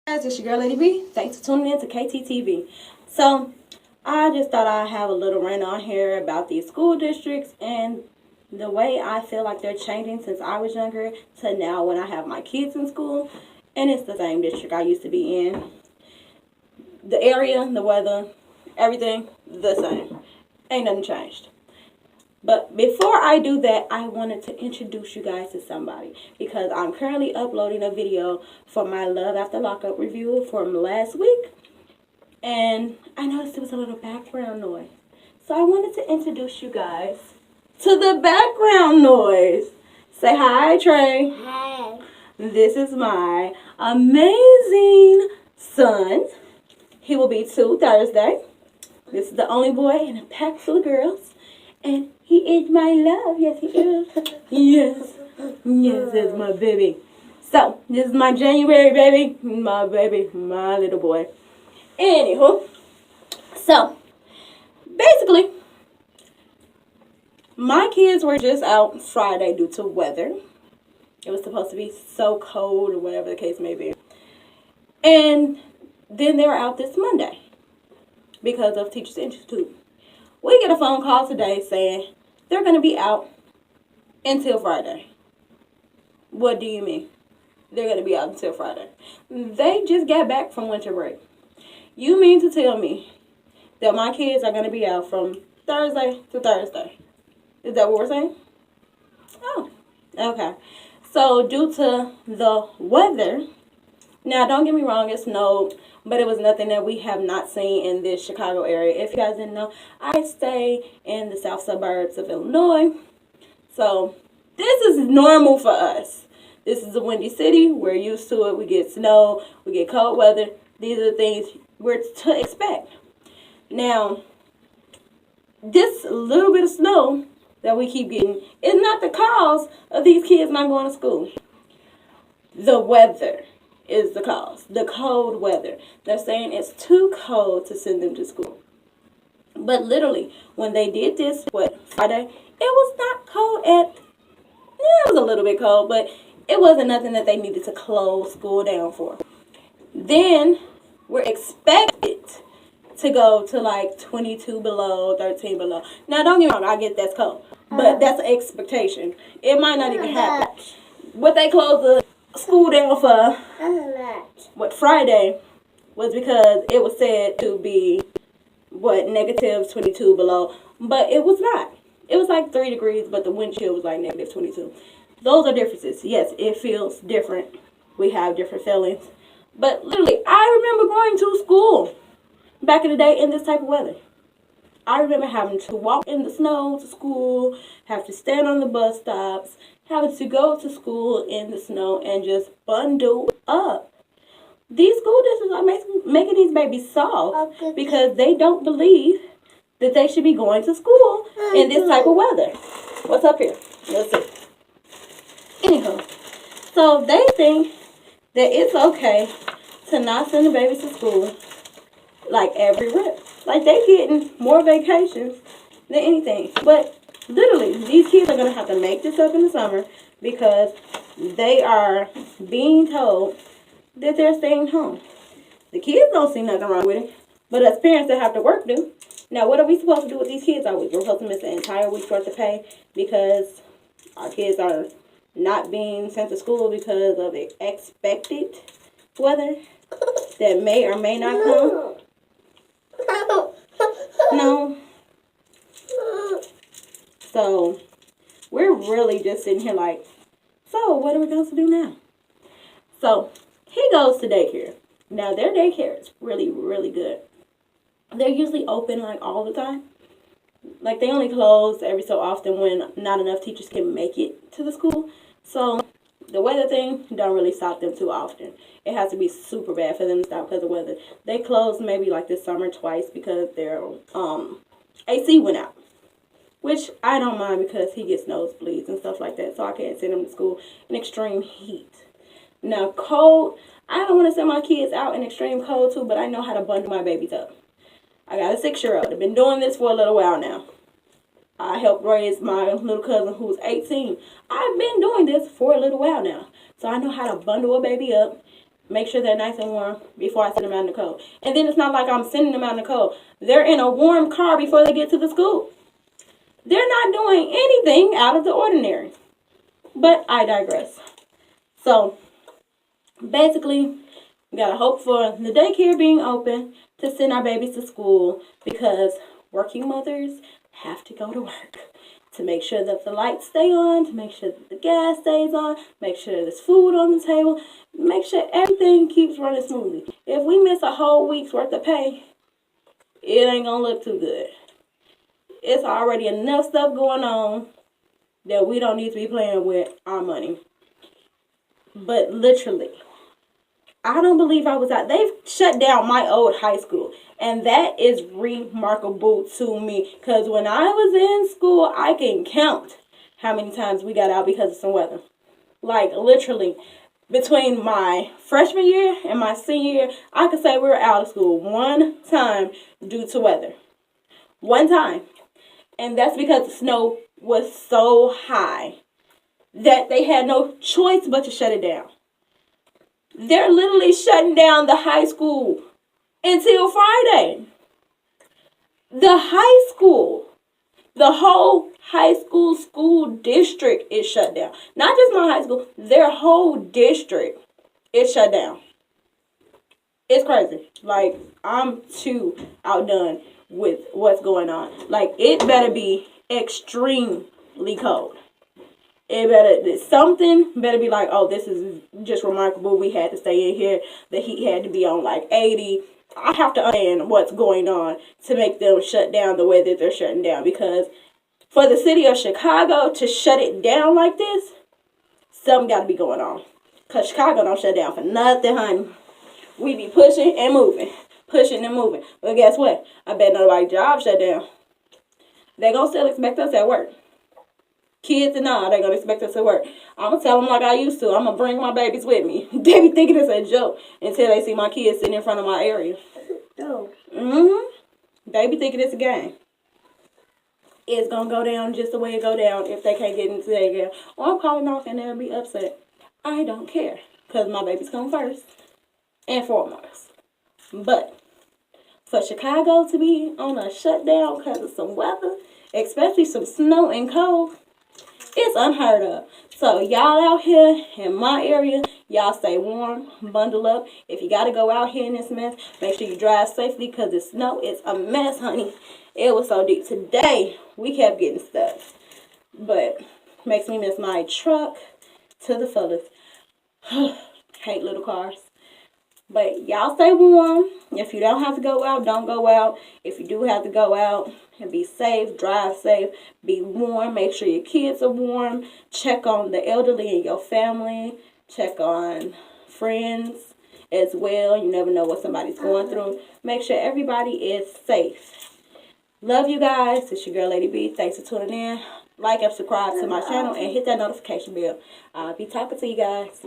Guys, it's your girl Lady B. Thanks for tuning in to KTTV. So, I just thought I'd have a little rant on here about these school districts and the way I feel like they're changing since I was younger to now when I have my kids in school. And it's the same district I used to be in. The area, the weather, everything, the same. Ain't nothing changed. But before I do that, I wanted to introduce you guys to somebody because I'm currently uploading a video for my Love After Lockup review from last week. And I noticed there was a little background noise. So I wanted to introduce you guys to the background noise. Say hi, Trey. Hi. This is my amazing son. He will be 2 Thursday. This is the only boy in a pack full of girls. And he is my love. Yes, he is. Yes. Yes, that's my baby. So, this is my January baby. My baby. My little boy. Anywho. So, basically, my kids were just out Friday due to weather. It was supposed to be so cold or whatever the case may be. And then they were out this Monday because of Teachers Institute. We get a phone call today saying they're going to be out until Friday. What do you mean? They're going to be out until Friday. They just got back from winter break. You mean to tell me that my kids are going to be out from Thursday to Thursday? Is that what we're saying? Oh, okay. So due to the weather, now don't get me wrong, it snowed. But it was nothing that we have not seen in this Chicago area. If you guys didn't know, I stay in the south suburbs of Illinois. So this is normal for us. This is a windy city. We're used to it. We get snow. We get cold weather. These are the things we're to expect. Now, this little bit of snow that we keep getting is not the cause of these kids not going to school. The weather is the cause. The cold weather. They're saying it's too cold to send them to school. But literally, when they did this, Friday, it was not cold it was a little bit cold, but it wasn't nothing that they needed to close school down for. Then, we're expected to go to like 22 below, 13 below. Now, don't get me wrong, I get that's cold. But that's an expectation. It might not even happen. What they close the school down for Friday was because it was said to be negative 22 below, but it was not. It was like 3 degrees, but the wind chill was like negative 22. Those are differences. Yes, it feels different. We have different feelings, but literally I remember going to school back in the day in this type of weather. I remember having to walk in the snow to school, have to stand on the bus stops, having to go to school in the snow and just bundle up. These school districts are making these babies soft because they don't believe that they should be going to school in this type of weather. What's up here? Let's see. Anyhow, so they think that it's okay to not send the babies to school like every rip. Like they getting more vacations than anything. But literally, these kids are going to have to make this up in the summer because they are being told that they're staying home. The kids don't see nothing wrong with it, but as parents that have to work do. Now, what are we supposed to do with these kids all week? We're supposed to miss the entire week's worth of pay because our kids are not being sent to school because of the expected weather that may or may not come. No. So, we're really just sitting here like, so what are we going to do now? So, he goes to daycare. Now, their daycare is really, really good. They're usually open like all the time. Like, they only close every so often when not enough teachers can make it to the school. So, the weather thing don't really stop them too often. It has to be super bad for them to stop because of weather. They closed maybe like this summer twice because their AC went out. Which I don't mind because he gets nosebleeds and stuff like that. So I can't send him to school in extreme heat. Now cold, I don't want to send my kids out in extreme cold too, but I know how to bundle my babies up. I got a 6-year-old. I've been doing this for a little while now. I helped raise my little cousin who's 18. I've been doing this for a little while now. So I know how to bundle a baby up, Make sure they're nice and warm before I send them out in the cold. And then it's not like I'm sending them out in the cold. They're in a warm car before they get to the school. They're not doing anything out of the ordinary. But I digress. So, basically, we got to hope for the daycare being open to send our babies to school, because working mothers have to go to work to make sure that the lights stay on, to make sure that the gas stays on, make sure there's food on the table, make sure everything keeps running smoothly. If we miss a whole week's worth of pay, it ain't gonna look too good. It's already enough stuff going on that we don't need to be playing with our money. But literally, I don't believe I was out. They've shut down my old high school. And that is remarkable to me. Because when I was in school, I can count how many times we got out because of some weather. Like, literally, between my freshman year and my senior year, I could say we were out of school one time due to weather. One time. And that's because the snow was so high that they had no choice but to shut it down. They're literally shutting down the high school until Friday. The high school, the whole high school district is shut down. Not just my high school, their whole district is shut down. It's crazy. Like, I'm too outdone with what's going on. Like, it better be extremely cold. Something better be like, oh, this is just remarkable. We had to stay in here. The heat had to be on like 80. I have to understand what's going on to make them shut down the way that they're shutting down. Because for the city of Chicago to shut it down like this, something got to be going on. Because Chicago don't shut down for nothing, honey. We be pushing and moving. Pushing and moving. But guess what? I bet nobody's job shut down. They gonna still expect us at work. Kids and all, they're going to expect us to work. I'm going to tell them like I used to. I'm going to bring my babies with me. They be thinking it's a joke until they see my kids sitting in front of my area. Oh. They be thinking it's a game. It's going to go down just the way it go down if they can't get into their game. Or I'm calling off and they'll be upset. I don't care. Because my babies come first and foremost. But for Chicago to be on a shutdown because of some weather, especially some snow and cold, it's unheard of. So y'all out here in my area, y'all stay warm, bundle up. If you got to go out here in this mess, make sure you drive safely because the snow is a mess, honey. It was so deep. Today, we kept getting stuck. But makes me miss my truck to the fullest. Hate little cars. But y'all stay warm. If you don't have to go out, don't go out. If you do have to go out, and be safe, drive safe, be warm, make sure your kids are warm, check on the elderly in your family, check on friends as well. You never know what somebody's going through. Make sure everybody is safe. Love you guys. It's your girl, Lady B. Thanks for tuning in. Like and subscribe to my channel and hit that notification bell. I'll be talking to you guys.